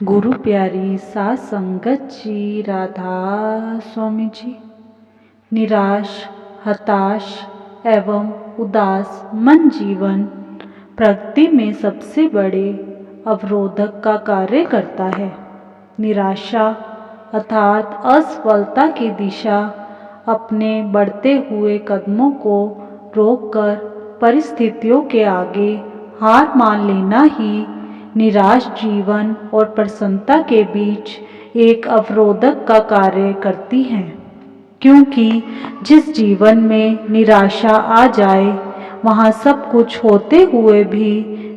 गुरु प्यारी सात संगत जी, राधा स्वामी जी। निराश, हताश एवं उदास मन जीवन प्रगति में सबसे बड़े अवरोधक का कार्य करता है। निराशा अर्थात असफलता की दिशा अपने बढ़ते हुए कदमों को रोककर परिस्थितियों के आगे हार मान लेना ही निराश जीवन और प्रसन्नता के बीच एक अवरोधक का कार्य करती हैं। क्योंकि जिस जीवन में निराशा आ जाए वहाँ सब कुछ होते हुए भी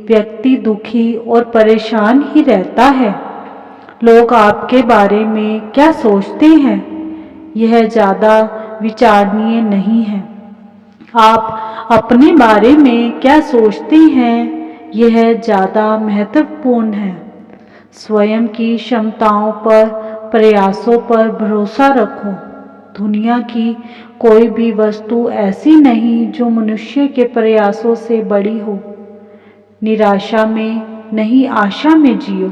व्यक्ति दुखी और परेशान ही रहता है। लोग आपके बारे में क्या सोचते हैं यह ज़्यादा विचारणीय नहीं है। आप अपने बारे में क्या सोचते हैं यह ज़्यादा महत्वपूर्ण है। स्वयं की क्षमताओं पर, प्रयासों पर भरोसा रखो। दुनिया की कोई भी वस्तु ऐसी नहीं जो मनुष्य के प्रयासों से बड़ी हो। निराशा में नहीं, आशा में जियो।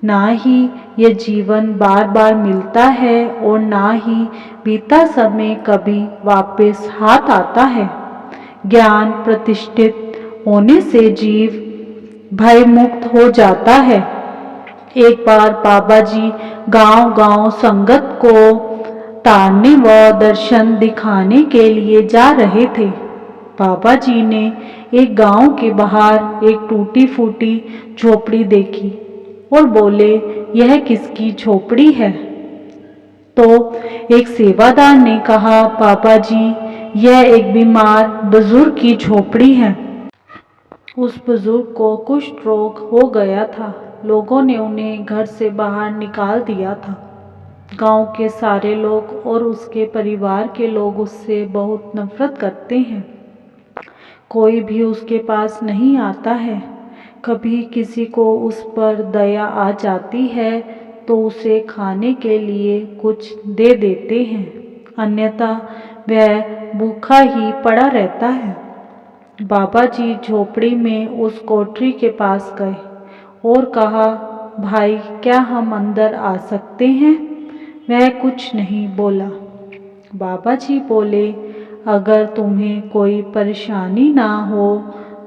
ना ही यह जीवन बार बार मिलता है और ना ही बीता समय कभी वापस हाथ आता है। ज्ञान प्रतिष्ठित होने से जीव भय मुक्त हो जाता है। एक बार बाबा जी गांव-गांव संगत को तारने व दर्शन दिखाने के लिए जा रहे थे। बाबा जी ने एक गांव के बाहर एक टूटी फूटी झोपड़ी देखी और बोले, यह किसकी झोपड़ी है? तो एक सेवादार ने कहा, बाबा जी यह एक बीमार बुजुर्ग की झोपड़ी है। उस बुजुर्ग को कुष्ठ रोग हो गया था। लोगों ने उन्हें घर से बाहर निकाल दिया था। गांव के सारे लोग और उसके परिवार के लोग उससे बहुत नफरत करते हैं। कोई भी उसके पास नहीं आता है। कभी किसी को उस पर दया आ जाती है तो उसे खाने के लिए कुछ दे देते हैं, अन्यथा वह भूखा ही पड़ा रहता है। बाबा जी झोपड़ी में उस कोठरी के पास गए और कहा, भाई क्या हम अंदर आ सकते हैं? वह कुछ नहीं बोला। बाबा जी बोले, अगर तुम्हें कोई परेशानी ना हो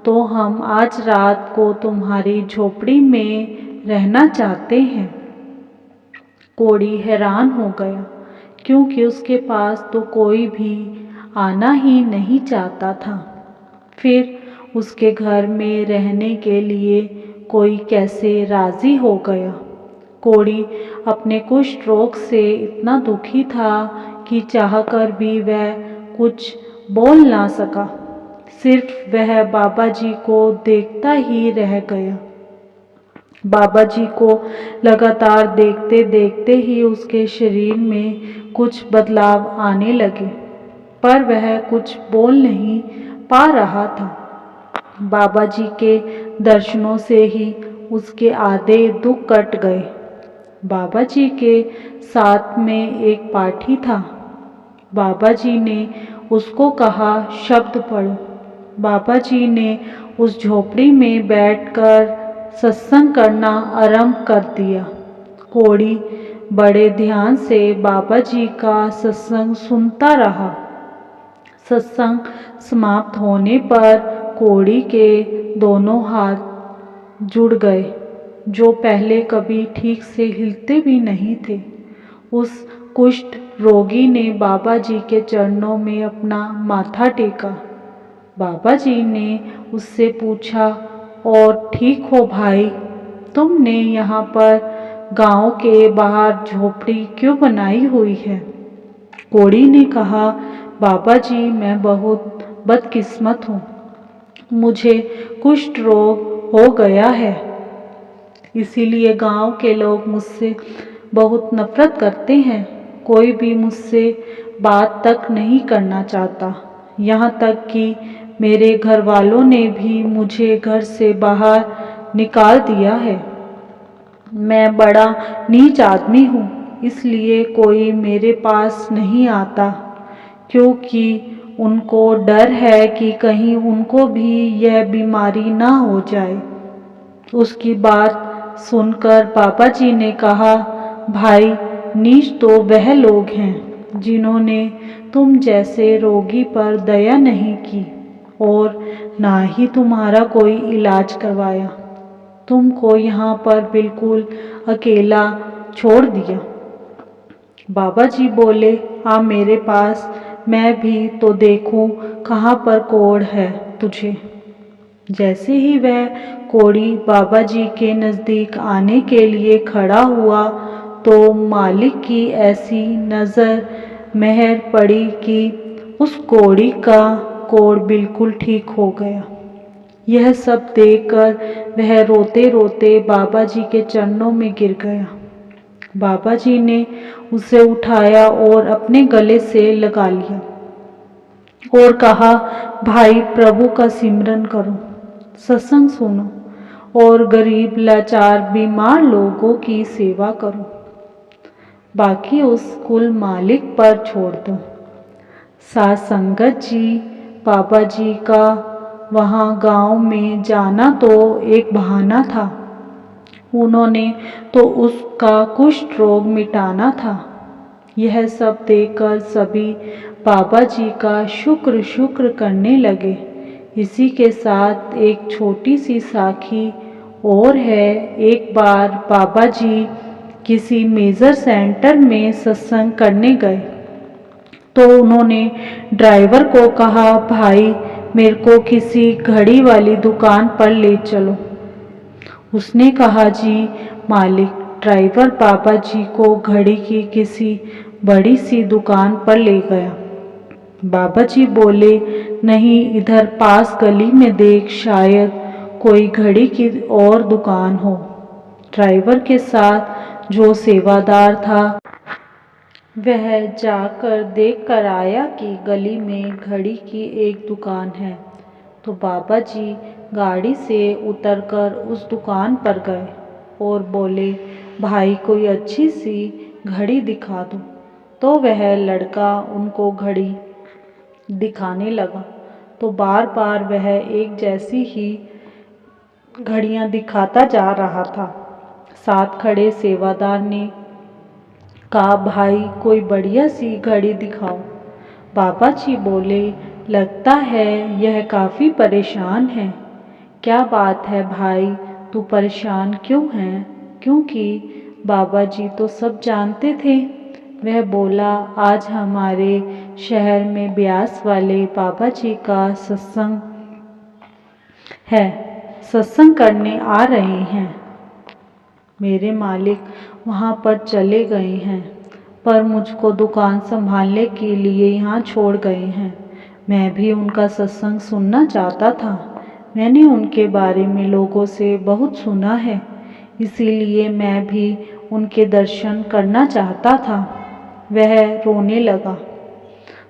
तो हम आज रात को तुम्हारी झोपड़ी में रहना चाहते हैं। कोढ़ी हैरान हो गया क्योंकि उसके पास तो कोई भी आना ही नहीं चाहता था। फिर उसके घर में रहने के लिए कोई कैसे राजी हो गया। कोढ़ी अपने कुष्ठ रोग से इतना दुखी था कि चाहकर भी वह कुछ बोल ना सका। सिर्फ वह बाबा जी को देखता ही रह गया। बाबा जी को लगातार देखते देखते ही उसके शरीर में कुछ बदलाव आने लगे, पर वह कुछ बोल नहीं पा रहा था। बाबा जी के दर्शनों से ही उसके आधे दुख कट गए। बाबा जी के साथ में एक पाठी था। बाबा जी ने उसको कहा, शब्द पढ़ो। बाबा जी ने उस झोपड़ी में बैठकर सत्संग करना आरंभ कर दिया। कोढ़ी बड़े ध्यान से बाबा जी का सत्संग सुनता रहा। सत्संग समाप्त होने पर कोढ़ी के दोनों हाथ जुड़ गए, जो पहले कभी ठीक से हिलते भी नहीं थे। उस कुष्ठ रोगी ने बाबा जी के चरणों में अपना माथा टेका। बाबा जी ने उससे पूछा, और ठीक हो भाई? तुमने यहाँ पर गांव के बाहर झोपड़ी क्यों बनाई हुई है? कोढ़ी ने कहा, बाबा जी मैं बहुत बदकिस्मत हूँ। मुझे कुष्ठ रोग हो गया है, इसीलिए गांव के लोग मुझसे बहुत नफरत करते हैं। कोई भी मुझसे बात तक नहीं करना चाहता। यहाँ तक कि मेरे घर वालों ने भी मुझे घर से बाहर निकाल दिया है। मैं बड़ा नीच आदमी हूँ, इसलिए कोई मेरे पास नहीं आता, क्योंकि उनको डर है कि कहीं उनको भी यह बीमारी ना हो जाए। उसकी बात सुनकर बाबा जी ने कहा, भाई नीच तो वह लोग हैं जिन्होंने तुम जैसे रोगी पर दया नहीं की और ना ही तुम्हारा कोई इलाज करवाया, तुमको यहाँ पर बिल्कुल अकेला छोड़ दिया। बाबा जी बोले, आ मेरे पास, मैं भी तो देखूं कहाँ पर कोढ़ है तुझे। जैसे ही वह कोढ़ी बाबा जी के नज़दीक आने के लिए खड़ा हुआ तो मालिक की ऐसी नज़र मेहर पड़ी कि उस कोढ़ी का कोढ़ बिल्कुल ठीक हो गया। यह सब देखकर वह रोते रोते बाबा जी के चरणों में गिर गया। बाबा जी ने उसे उठाया और अपने गले से लगा लिया और कहा, भाई प्रभु का सिमरन करो, सत्संग सुनो और गरीब लाचार बीमार लोगों की सेवा करो, बाकी उस कुल मालिक पर छोड़ दो। साथ संगत जी, बाबा जी का वहाँ गांव में जाना तो एक बहाना था, उन्होंने तो उसका कुष्ठ रोग मिटाना था। यह सब देखकर सभी बाबा जी का शुक्र शुक्र करने लगे। इसी के साथ एक छोटी सी साखी और है। एक बार बाबा जी किसी मेजर सेंटर में सत्संग करने गए तो उन्होंने ड्राइवर को कहा, भाई मेरे को किसी घड़ी वाली दुकान पर ले चलो। उसने कहा, जी मालिक। ड्राइवर बाबा जी को घड़ी की किसी बड़ी सी दुकान पर ले गया। बाबा जी बोले, नहीं, इधर पास गली में देख, शायद कोई घड़ी की और दुकान हो। ड्राइवर के साथ जो सेवादार था वह जाकर देख कर आया कि गली में घड़ी की एक दुकान है। तो बाबा जी गाड़ी से उतरकर उस दुकान पर गए और बोले, भाई कोई अच्छी सी घड़ी दिखा दो। तो वह लड़का उनको घड़ी दिखाने लगा तो बार बार वह एक जैसी ही घड़ियां दिखाता जा रहा था। साथ खड़े सेवादार ने कहा, भाई कोई बढ़िया सी घड़ी दिखाओ। बाबा जी बोले, लगता है यह काफ़ी परेशान है। क्या बात है भाई, तू परेशान क्यों है? क्योंकि बाबा जी तो सब जानते थे। वह बोला, आज हमारे शहर में ब्यास वाले बाबा जी का सत्संग है, सत्संग करने आ रहे हैं। मेरे मालिक वहाँ पर चले गए हैं, पर मुझको दुकान संभालने के लिए यहाँ छोड़ गए हैं। मैं भी उनका सत्संग सुनना चाहता था। मैंने उनके बारे में लोगों से बहुत सुना है, इसीलिए मैं भी उनके दर्शन करना चाहता था। वह रोने लगा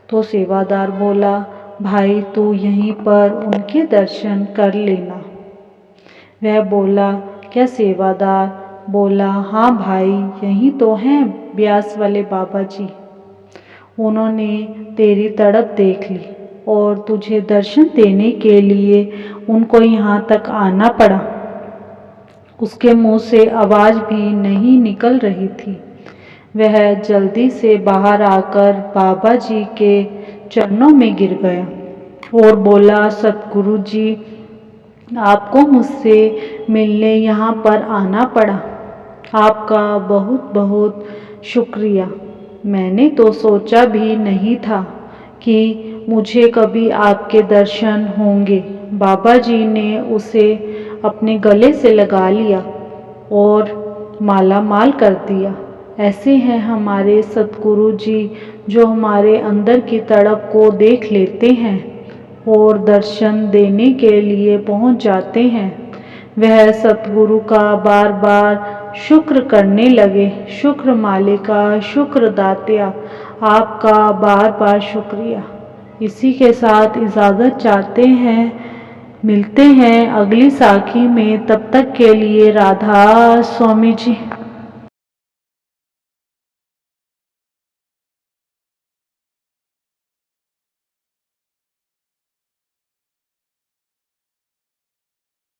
तो सेवादार बोला, भाई तू यहीं पर उनके दर्शन कर लेना। वह बोला, क्या? सेवादार बोला, हाँ भाई, यही तो हैं ब्यास वाले बाबा जी। उन्होंने तेरी तड़प देख ली और तुझे दर्शन देने के लिए उनको यहाँ तक आना पड़ा। उसके मुंह से आवाज़ भी नहीं निकल रही थी। वह जल्दी से बाहर आकर बाबा जी के चरणों में गिर गया और बोला, सतगुरु जी, आपको मुझसे मिलने यहाँ पर आना पड़ा। आपका बहुत बहुत शुक्रिया। मैंने तो सोचा भी नहीं था कि मुझे कभी आपके दर्शन होंगे। बाबा जी ने उसे अपने गले से लगा लिया और माला माल कर दिया। ऐसे हैं हमारे सतगुरु जी, जो हमारे अंदर की तड़प को देख लेते हैं और दर्शन देने के लिए पहुंच जाते हैं। वह सतगुरु का बार बार शुक्र करने लगे। शुक्र मालिका, शुक्र दात्या, आपका बार बार शुक्रिया। इसी के साथ इजाज़त चाहते हैं। मिलते हैं अगली साखी में। तब तक के लिए राधा स्वामी जी।